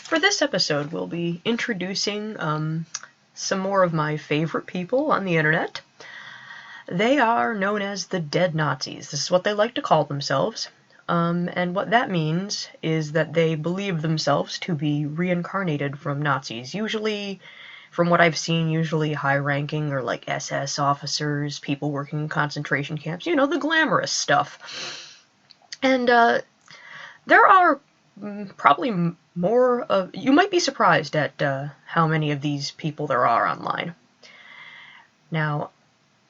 For this episode, we'll be introducing some more of my favorite people on the internet. They are known as the dead Nazis. This is what they like to call themselves. And what that means is that they believe themselves to be reincarnated from Nazis. Usually, from what I've seen, usually high-ranking or like SS officers, people working in concentration camps, you know, the glamorous stuff. And there are probably more of... You might be surprised at how many of these people there are online. Now,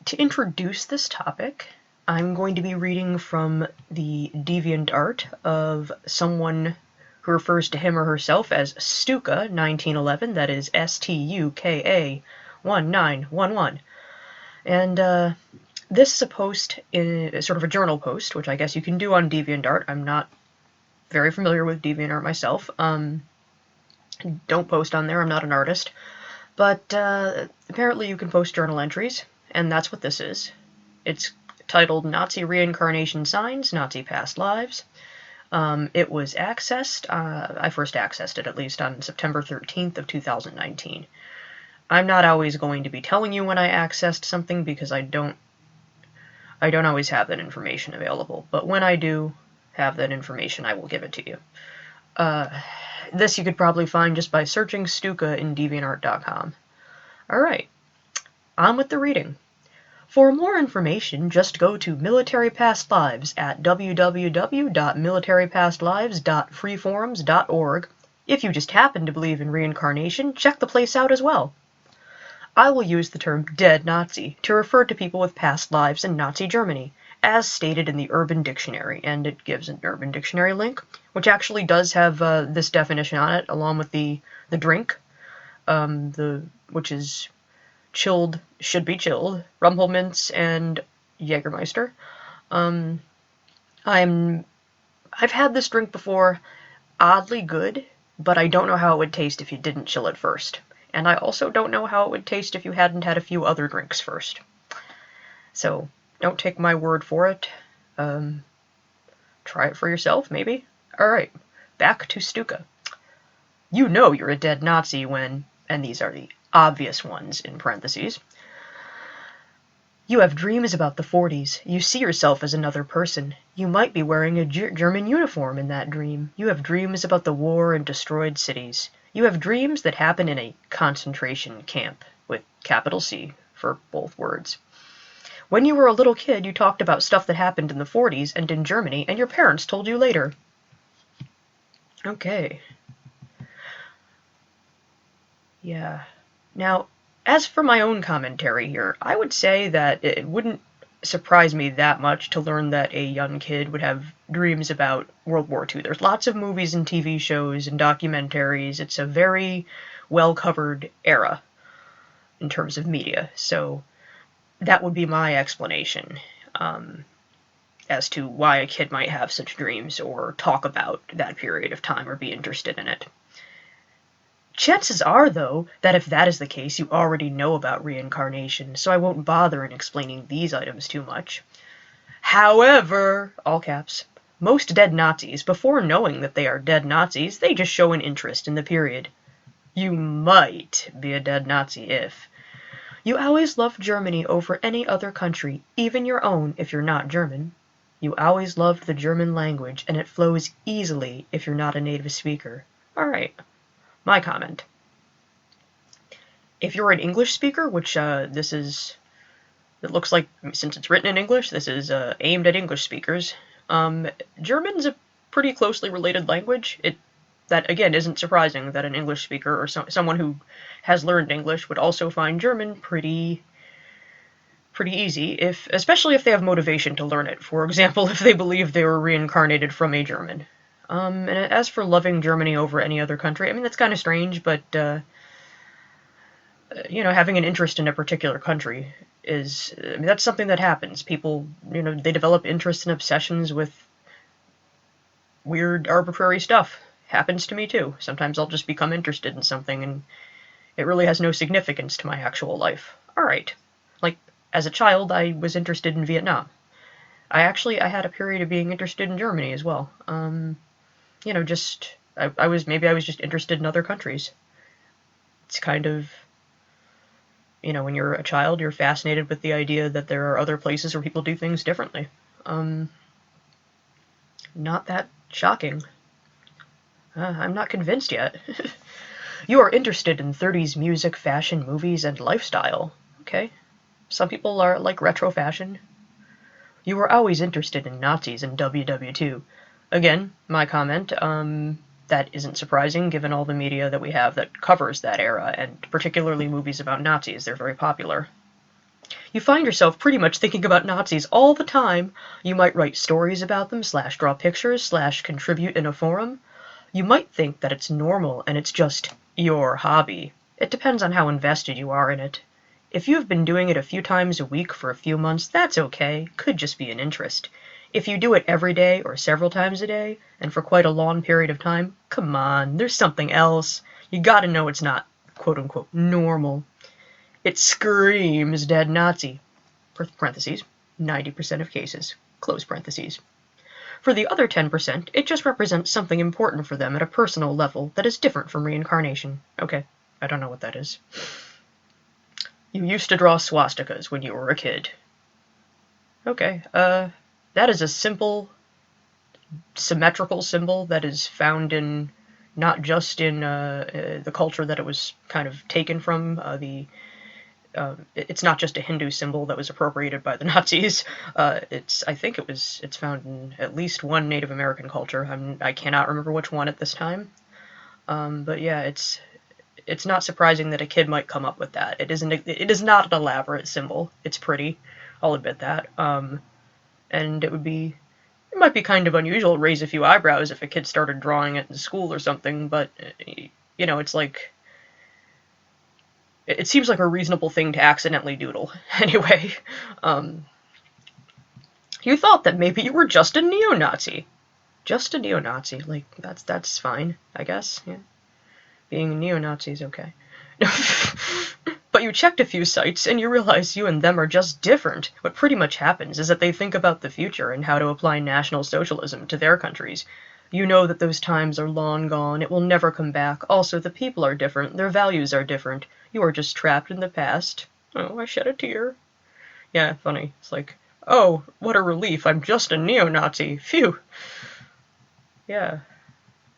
to introduce this topic, I'm going to be reading from the Deviantart of someone who refers to him or herself as Stuka 1911, that is Stuka 1911. And this is a post, sort of a journal post, which I guess you can do on Deviantart. I'm not very familiar with DeviantArt myself. Don't post on there, I'm not an artist. But apparently you can post journal entries, and that's what this is. It's titled Nazi Reincarnation Signs, Nazi Past Lives. It was accessed, I first accessed it at least on September 13th of 2019. I'm not always going to be telling you when I accessed something because I don't always have that information available, but when I do have that information, I will give it to you. This you could probably find just by searching Stuka in DeviantArt.com. Alright, on with the reading. For more information, just go to Military Past Lives at www.militarypastlives.freeforums.org. If you just happen to believe in reincarnation, check the place out as well. I will use the term dead Nazi to refer to people with past lives in Nazi Germany, as stated in the Urban Dictionary, and it gives an Urban Dictionary link, which actually does have this definition on it, along with the drink, which is chilled, should be chilled, Rumpelminz and Jägermeister. I've had this drink before, oddly good, but I don't know how it would taste if you didn't chill it first. And I also don't know how it would taste if you hadn't had a few other drinks first. So, don't take my word for it. Try it for yourself, maybe? Alright, back to Stuka. You know you're a dead Nazi when, and these are the obvious ones in parentheses, you have dreams about the 40s. You see yourself as another person. You might be wearing a German uniform in that dream. You have dreams about the war and destroyed cities. You have dreams that happen in a concentration camp, with capital C for both words. When you were a little kid, you talked about stuff that happened in the 40s and in Germany, and your parents told you later. Okay. Yeah. Now, as for my own commentary here, I would say that it wouldn't surprise me that much to learn that a young kid would have dreams about World War II. There's lots of movies and TV shows and documentaries. It's a very well-covered era in terms of media, so that would be my explanation as to why a kid might have such dreams or talk about that period of time or be interested in it. Chances are, though, that if that is the case, you already know about reincarnation, so I won't bother in explaining these items too much. However, all caps, most dead Nazis, before knowing that they are dead Nazis, they just show an interest in the period. You might be a dead Nazi if you always loved Germany over any other country, even your own if you're not German. You always loved the German language, and it flows easily if you're not a native speaker. Alright. My comment. If you're an English speaker, which it looks like, since it's written in English, this is aimed at English speakers. German's a pretty closely related language. That, again, isn't surprising that an English speaker or someone who has learned English would also find German pretty easy, especially if they have motivation to learn it. For example, if they believe they were reincarnated from a German. And as for loving Germany over any other country, I mean, that's kind of strange, but, having an interest in a particular country that's something that happens. People, they develop interests and obsessions with weird, arbitrary stuff. Happens to me, too. Sometimes I'll just become interested in something, and it really has no significance to my actual life. Alright. Like, as a child, I was interested in Vietnam. I had a period of being interested in Germany as well. Just maybe I was just interested in other countries. It's kind of, when you're a child, you're fascinated with the idea that there are other places where people do things differently. Not that shocking. I'm not convinced yet. You are interested in 30s music, fashion, movies, and lifestyle. Okay. Some people are like retro fashion. You were always interested in Nazis and WW2. Again, my comment, that isn't surprising given all the media that we have that covers that era, and particularly movies about Nazis. They're very popular. You find yourself pretty much thinking about Nazis all the time. You might write stories about them, / draw pictures, / contribute in a forum. You might think that it's normal and it's just your hobby. It depends on how invested you are in it. If you've been doing it a few times a week for a few months, that's okay. Could just be an interest. If you do it every day or several times a day, and for quite a long period of time, come on, there's something else. You gotta know it's not, quote-unquote, normal. It screams dead Nazi, parentheses, 90% of cases, close parentheses. For the other 10%, it just represents something important for them at a personal level that is different from reincarnation. Okay, I don't know what that is. You used to draw swastikas when you were a kid. Okay, that is a simple, symmetrical symbol that is found in, not just in the culture that it was kind of taken from, it's not just a Hindu symbol that was appropriated by the Nazis. I think it's found in at least one Native American culture. I cannot remember which one at this time. But yeah, it's not surprising that a kid might come up with that. It is not an elaborate symbol. It's pretty. I'll admit that. And it might be kind of unusual to raise a few eyebrows if a kid started drawing it in school or something, but, it's like, it seems like a reasonable thing to accidentally doodle. Anyway, you thought that maybe you were just a neo-Nazi. Just a neo-Nazi. Like, that's fine, I guess. Yeah. Being a neo-Nazi is okay. But you checked a few sites, and you realize you and them are just different. What pretty much happens is that they think about the future and how to apply National Socialism to their countries. You know that those times are long gone, it will never come back. Also, the people are different, their values are different. You are just trapped in the past. Oh, I shed a tear. Yeah, funny. It's like, oh, what a relief, I'm just a neo-Nazi. Phew. Yeah.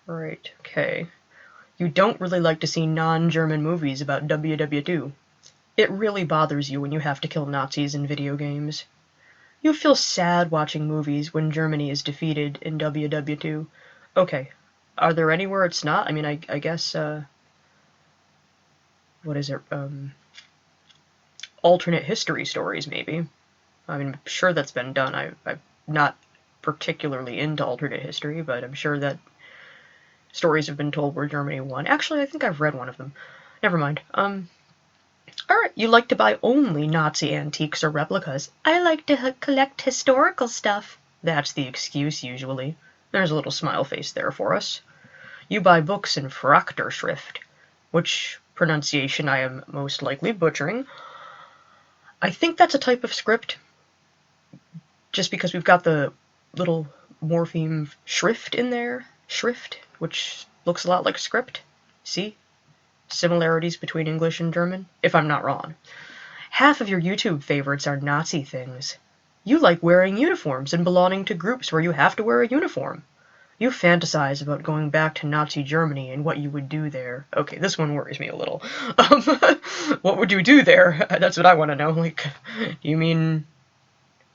Right, okay. You don't really like to see non-German movies about WW2. It really bothers you when you have to kill Nazis in video games. You feel sad watching movies when Germany is defeated in WW2. Okay, are there any where it's not? I mean, I guess, what is it, alternate history stories, maybe. I mean, I'm sure that's been done. I'm not particularly into alternate history, but I'm sure that stories have been told where Germany won. Actually, I think I've read one of them. Never mind. Alright, you like to buy only Nazi antiques or replicas. I like to collect historical stuff. That's the excuse, usually. There's a little smile face there for us. You buy books in Frakturschrift, which pronunciation I am most likely butchering. I think that's a type of script, just because we've got the little morpheme Schrift in there. Schrift, which looks a lot like script. See? Similarities between English and German, if I'm not wrong. Half of your YouTube favorites are Nazi things. You like wearing uniforms and belonging to groups where you have to wear a uniform. You fantasize about going back to Nazi Germany and what you would do there. Okay, this one worries me a little. What would you do there? That's what I want to know. Like, you mean,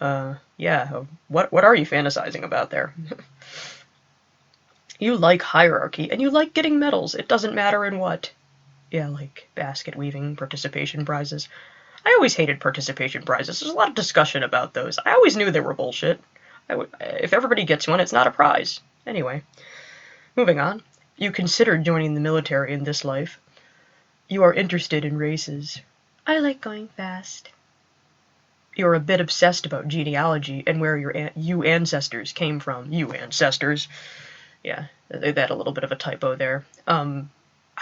yeah, what are you fantasizing about there? You like hierarchy, and you like getting medals. It doesn't matter in what. Yeah, like basket weaving, participation prizes. I always hated participation prizes. There's a lot of discussion about those. I always knew they were bullshit. If everybody gets one, it's not a prize. Anyway, moving on. You considered joining the military in this life. You are interested in races. I like going fast. You're a bit obsessed about genealogy and where you ancestors came from. You ancestors. Yeah, they had a little bit of a typo there.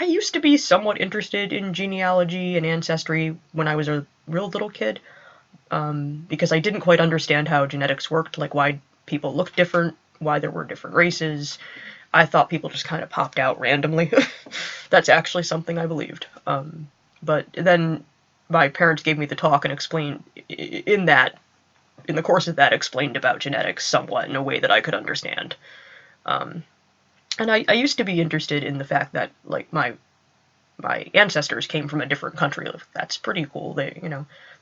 I used to be somewhat interested in genealogy and ancestry when I was a real little kid, because I didn't quite understand how genetics worked, like why people looked different, why there were different races. I thought people just kind of popped out randomly. That's actually something I believed. But then my parents gave me the talk and explained in the course of that, explained about genetics somewhat in a way that I could understand. And I used to be interested in the fact that, like, my ancestors came from a different country. That's pretty cool. They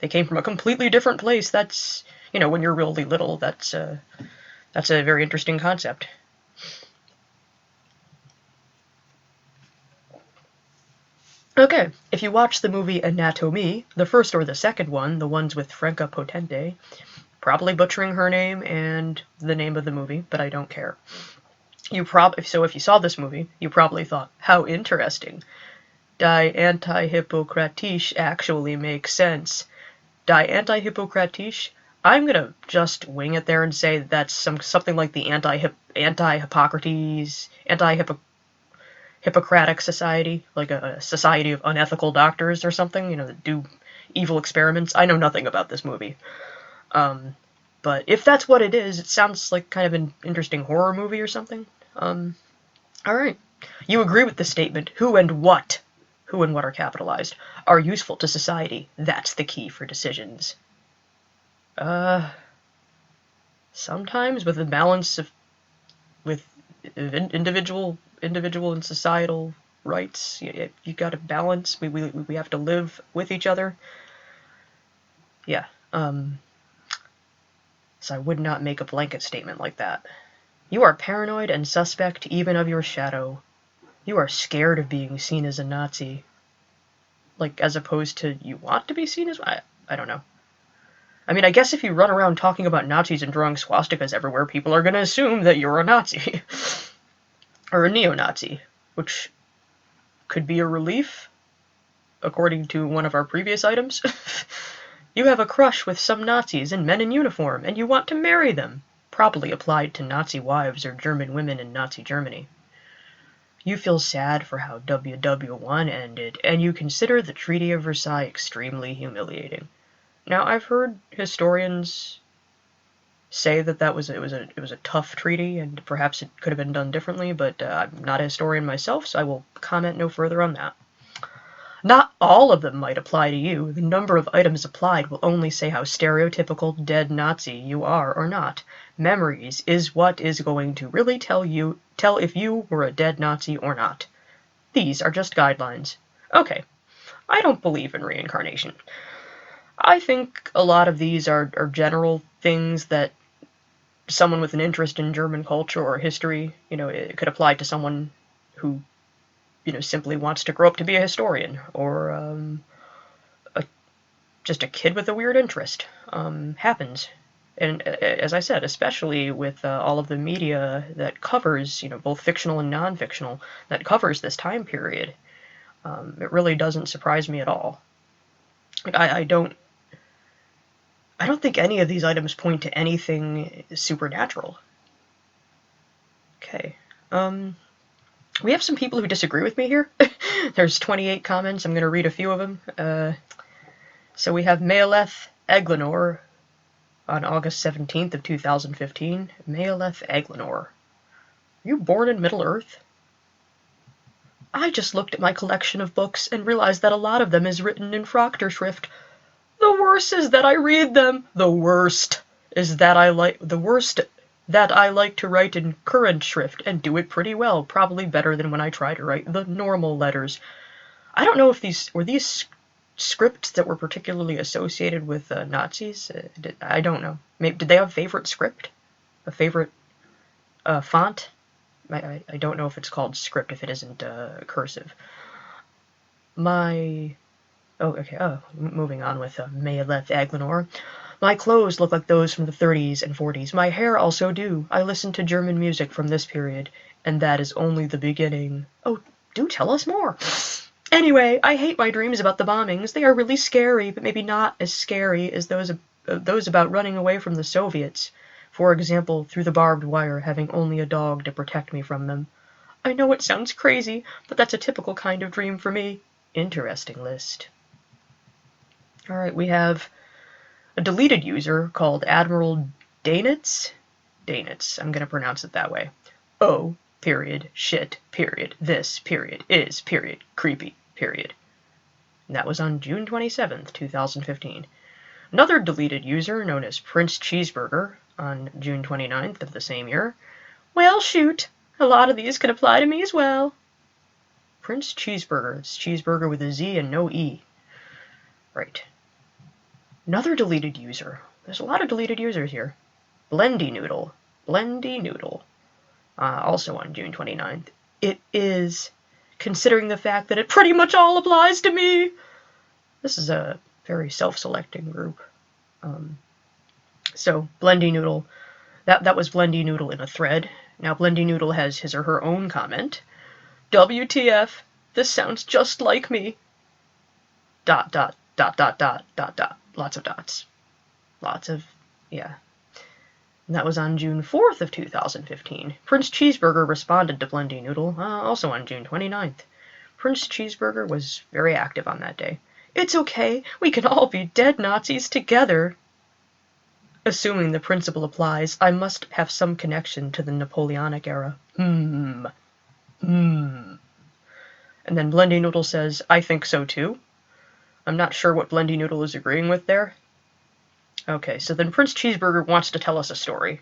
came from a completely different place. That's, when you're really little, that's a very interesting concept. Okay, if you watch the movie Anatomy, the first or the second one, the ones with Franca Potente, probably butchering her name and the name of the movie, but I don't care. So if you saw this movie, you probably thought, how interesting. Die anti-Hippocrates actually makes sense. Die anti-Hippocrates? I'm gonna just wing it there and say that's something like the anti-Hippocrates, Hippocratic Society, like a society of unethical doctors or something, that do evil experiments. I know nothing about this movie. But if that's what it is, it sounds like kind of an interesting horror movie or something. Alright. You agree with the statement, who and what are capitalized, are useful to society. That's the key for decisions. Sometimes with a balance with individual and societal rights. You got to balance. We have to live with each other. Yeah. So I would not make a blanket statement like that. You are paranoid and suspect even of your shadow. You are scared of being seen as a Nazi. Like, as opposed to you want to be seen as... I don't know. I mean, I guess if you run around talking about Nazis and drawing swastikas everywhere, people are going to assume that you're a Nazi. Or a neo-Nazi, which could be a relief, according to one of our previous items. You have a crush with some Nazis and men in uniform, and you want to marry them. Probably applied to Nazi wives or German women in Nazi Germany. You feel sad for how WW1 ended, and you consider the Treaty of Versailles extremely humiliating. Now, I've heard historians say that it was a tough treaty, and perhaps it could have been done differently, but I'm not a historian myself, so I will comment no further on that. Not all of them might apply to you. The number of items applied will only say how stereotypical dead Nazi you are or not. Memories is what is going to really tell if you were a dead Nazi or not. These are just guidelines. Okay, I don't believe in reincarnation. I think a lot of these are general things that someone with an interest in German culture or history, it could apply to someone who, simply wants to grow up to be a historian, or just a kid with a weird interest. Happens. And as I said, especially with all of the media that covers, both fictional and non-fictional, that covers this time period, it really doesn't surprise me at all. Like, I don't think any of these items point to anything supernatural. Okay. We have some people who disagree with me here. There's 28 comments. I'm going to read a few of them. So we have Mealeth Eglinor on August 17th of 2015. Mealeth Eglinor. Are you born in Middle-earth? I just looked at my collection of books and realized that a lot of them is written in Frachterschrift. The worst is that I read them. The worst that I like to write in current shrift and do it pretty well, probably better than when I try to write the normal letters. I don't know if these scripts that were particularly associated with Nazis. I don't know. Maybe did they have a favorite script? A favorite font? I don't know if it's called script if it isn't cursive. Moving on with Mealeth Aglinor. My clothes look like those from the 30s and 40s. My hair also do. I listen to German music from this period, and that is only the beginning. Oh, do tell us more. Anyway, I hate my dreams about the bombings. They are really scary, but maybe not as scary as those about running away from the Soviets. For example, through the barbed wire, having only a dog to protect me from them. I know it sounds crazy, but that's a typical kind of dream for me. Interesting list. Alright, we have a deleted user called Admiral Danitz. I'm going to pronounce it that way. period, shit, period, this, period, is, period, creepy, period. And that was on June 27th, 2015. Another deleted user, known as Prince Cheeseburger, on June 29th of the same year. Well, shoot, a lot of these could apply to me as well. Prince Cheeseburger. It's cheeseburger with a Z and no E. Right. Another deleted user. There's a lot of deleted users here. Blendy Noodle. Blendy Noodle. Also on June 29th. It is, considering the fact that it pretty much all applies to me. This is a very self-selecting group. So, Blendy Noodle. That was Blendy Noodle in a thread. Now, Blendy Noodle has his or her own comment. WTF, this sounds just like me. ... Lots of dots. Lots of, yeah. And that was on June 4th of 2015. Prince Cheeseburger responded to Blendy Noodle, also on June 29th. Prince Cheeseburger was very active on that day. It's okay, we can all be dead Nazis together. Assuming the principle applies, I must have some connection to the Napoleonic era. And then Blendy Noodle says, I think so too. I'm not sure what Blendy Noodle is agreeing with there. Okay, so then Prince Cheeseburger wants to tell us a story.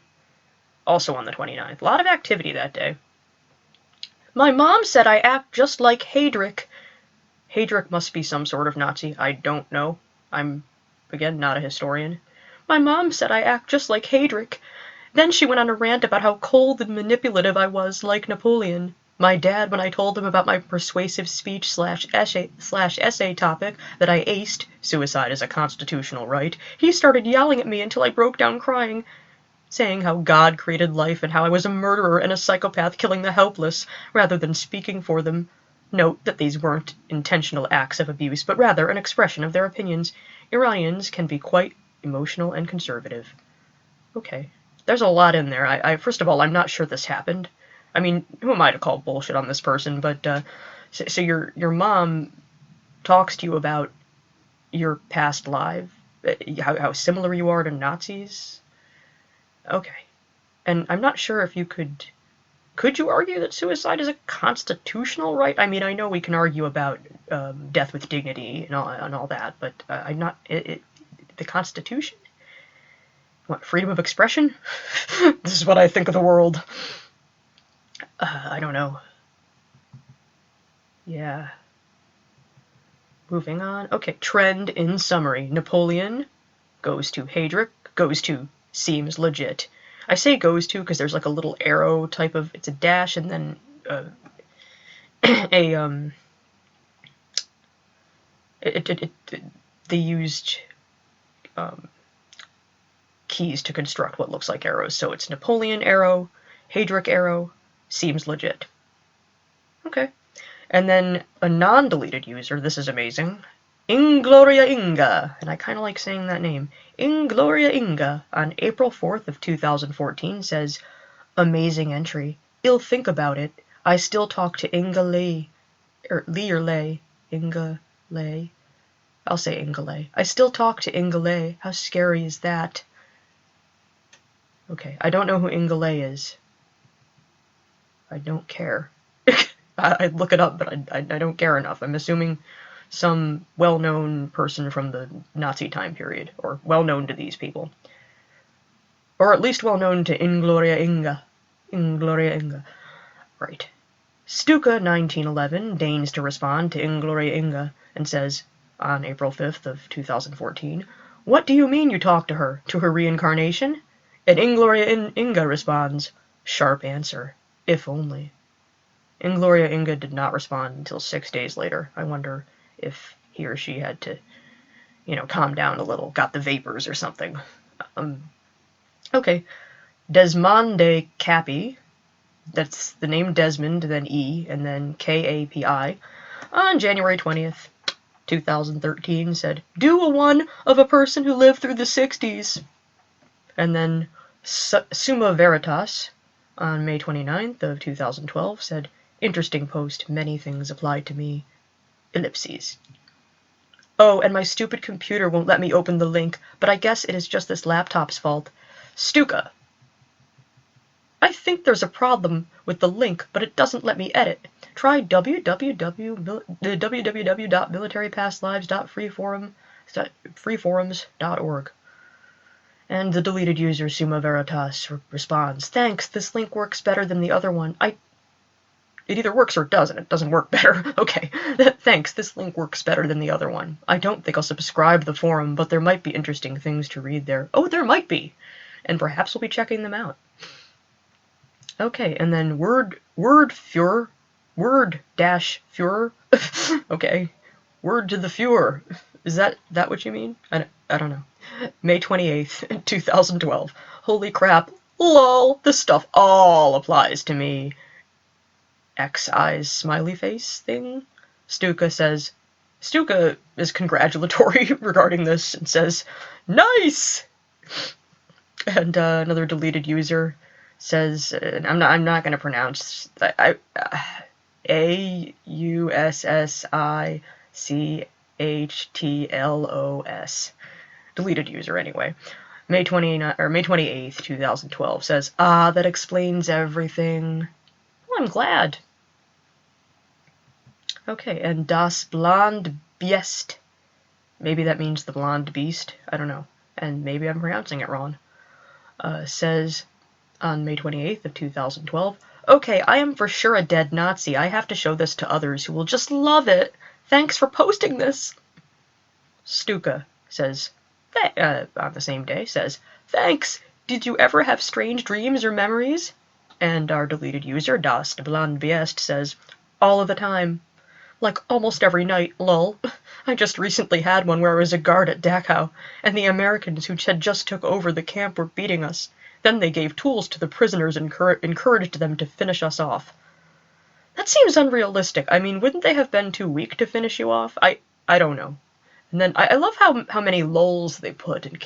Also on the 29th. A lot of activity that day. My mom said I act just like Heydrich. Heydrich must be some sort of Nazi. I don't know. I'm, again, not a historian. My mom said I act just like Heydrich. Then she went on a rant about how cold and manipulative I was, like Napoleon. My dad, when I told him about my persuasive speech / essay topic that I aced, suicide is a constitutional right, he started yelling at me until I broke down crying, saying how God created life and how I was a murderer and a psychopath killing the helpless, rather than speaking for them. Note that these weren't intentional acts of abuse, but rather an expression of their opinions. Iranians can be quite emotional and conservative. Okay. There's a lot in there. I first of all, I'm not sure this happened. I mean, who am I to call bullshit on this person? But so your mom talks to you about your past life, how similar you are to Nazis. Okay, and I'm not sure if you could you argue that suicide is a constitutional right? I mean, I know we can argue about death with dignity and all that, but I'm not the Constitution. What, freedom of expression? This is what I think of the world. I don't know. Yeah. Moving on. Okay, trend in summary. Napoleon goes to Heydrich, goes to seems legit. I say goes to because there's like a little arrow type of, it's a dash and then they used keys to construct what looks like arrows. So it's Napoleon arrow, Heydrich arrow, seems legit. Okay. And then a non-deleted user, this is amazing, Ingloria Inga, and I kind of like saying that name. Ingloria Inga on April 4th of 2014 says, amazing entry. I'll think about it. I still talk to Inga Lee, or Lee or Lay. Inga Lay. I'll say Inga Lay. I still talk to Inga Lay. How scary is that? Okay, I don't know who Inga Lay is. I don't care. I'd look it up, but I don't care enough. I'm assuming some well-known person from the Nazi time period, or well-known to these people. Or at least well-known to Ingloria Inga. Ingloria Inga. Right. Stuka 1911 deigns to respond to Ingloria Inga and says, on April 5th of 2014, what do you mean you talked to her? To her reincarnation? And Ingloria Inga responds, sharp answer. If only. Ingloria Inga did not respond until 6 days later. I wonder if he or she had to, calm down a little, got the vapors or something. Okay. Desmonde Capi, that's the name Desmond, then E, and then Kapi, on January 20th, 2013, said, do a one of a person who lived through the 60s. And then Summa Veritas, on May 29th of 2012, said, interesting post, many things apply to me. Ellipses. Oh, and my stupid computer won't let me open the link, but I guess it is just this laptop's fault. Stuka. I think there's a problem with the link, but it doesn't let me edit. Try www.militarypastlives.freeforums.org. And the deleted user Summa Veritas responds, "Thanks, this link works better than the other one. It either works or it doesn't. It doesn't work better. Okay. Thanks, this link works better than the other one. I don't think I'll subscribe to the forum, but there might be interesting things to read there." Oh, there might be. And perhaps we'll be checking them out. Okay, and then Word-Führer. Okay. Word to the Führer. Is that what you mean? I don't know. May 28th, 2012. Holy crap. Lol, this stuff all applies to me. X eyes smiley face thing. Stuka is congratulatory regarding this and says, "Nice!" And another deleted user says, I'm not going to pronounce AUSSICHTLOS. Deleted user anyway. May 28th, 2012 says, "Ah, that explains everything." Well, I'm glad. Okay, and Das Blonde Biest. Maybe that means the blonde beast. I don't know. And maybe I'm pronouncing it wrong. Says on May 28th of 2012, "Okay, I am for sure a dead Nazi. I have to show this to others who will just love it. Thanks for posting this." Stuka says, on the same day, says, "Thanks. Did you ever have strange dreams or memories?" And our deleted user, Das Blonde Biest, says, "All of the time. Like almost every night, lol. I just recently had one where I was a guard at Dachau, and the Americans who had just took over the camp were beating us. Then they gave tools to the prisoners and encouraged them to finish us off." That seems unrealistic. I mean, wouldn't they have been too weak to finish you off? I don't know. And then I love how many lols they put in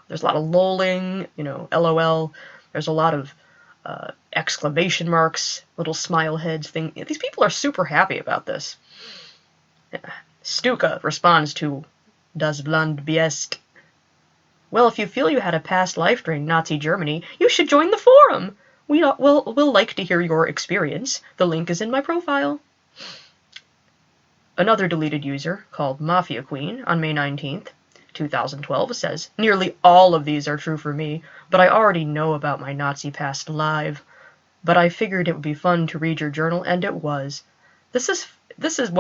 there's a lot of lolling, LOL. There's a lot of exclamation marks, little smile heads thing. These people are super happy about this. Stuka responds to Das Blonde Biest, "Well, if you feel you had a past life during Nazi Germany, you should join the forum. We'll like to hear your experience. The link is in my profile." Another deleted user, called Mafia Queen, on May 19th, 2012, says, "Nearly all of these are true for me, but I already know about my Nazi past live. But I figured it would be fun to read your journal, and it was." This is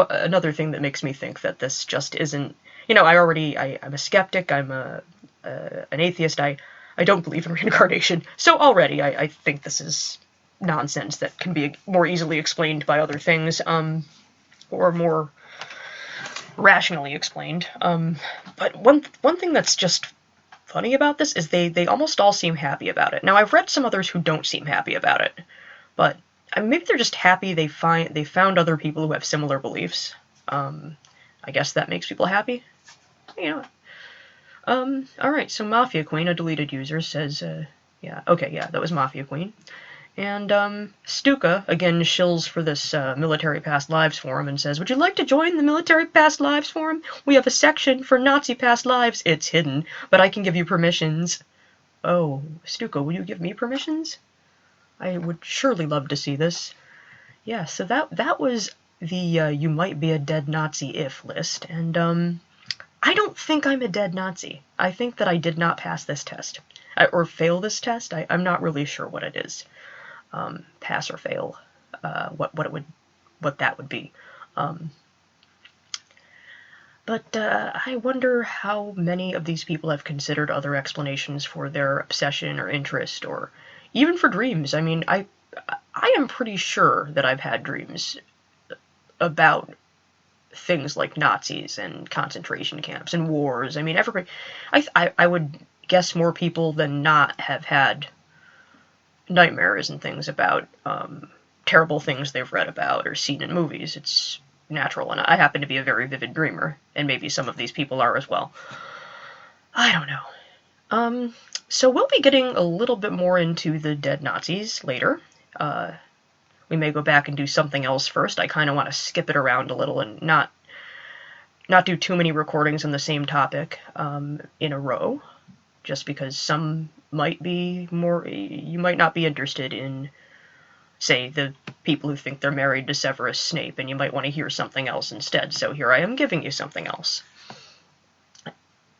another thing that makes me think that this just isn't. I'm a skeptic. I'm an atheist. I don't believe in reincarnation. So already I think this is nonsense that can be more easily explained by other things, or more rationally explained. But one thing that's just funny about this is they almost all seem happy about it. Now, I've read some others who don't seem happy about it, but maybe they're just happy they found other people who have similar beliefs. I guess that makes people happy. Alright, so Mafia Queen, a deleted user, says, that was Mafia Queen. And Stuka, again, shills for this Military Past Lives forum and says, "Would you like to join the Military Past Lives forum? We have a section for Nazi past lives. It's hidden, but I can give you permissions." Oh, Stuka, will you give me permissions? I would surely love to see this. Yeah, so that was the You Might Be a Dead Nazi If list, and I don't think I'm a dead Nazi. I think that I did not pass this test. Or fail this test. I'm not really sure what it is. Pass or fail, what that would be. But I wonder how many of these people have considered other explanations for their obsession or interest, or even for dreams. I mean, I am pretty sure that I've had dreams about things like Nazis and concentration camps and wars. I mean, I would guess more people than not have had nightmares and things about terrible things they've read about or seen in movies. It's natural, and I happen to be a very vivid dreamer, and maybe some of these people are as well. I don't know. So we'll be getting a little bit more into the dead Nazis later. We may go back and do something else first. I kind of want to skip it around a little and not do too many recordings on the same topic in a row, just because some might be more, you might not be interested in, say, the people who think they're married to Severus Snape, and you might want to hear something else instead, so here I am giving you something else.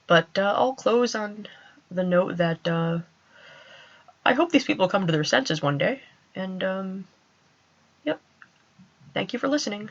But I'll close on the note that I hope these people come to their senses one day, and yep, thank you for listening.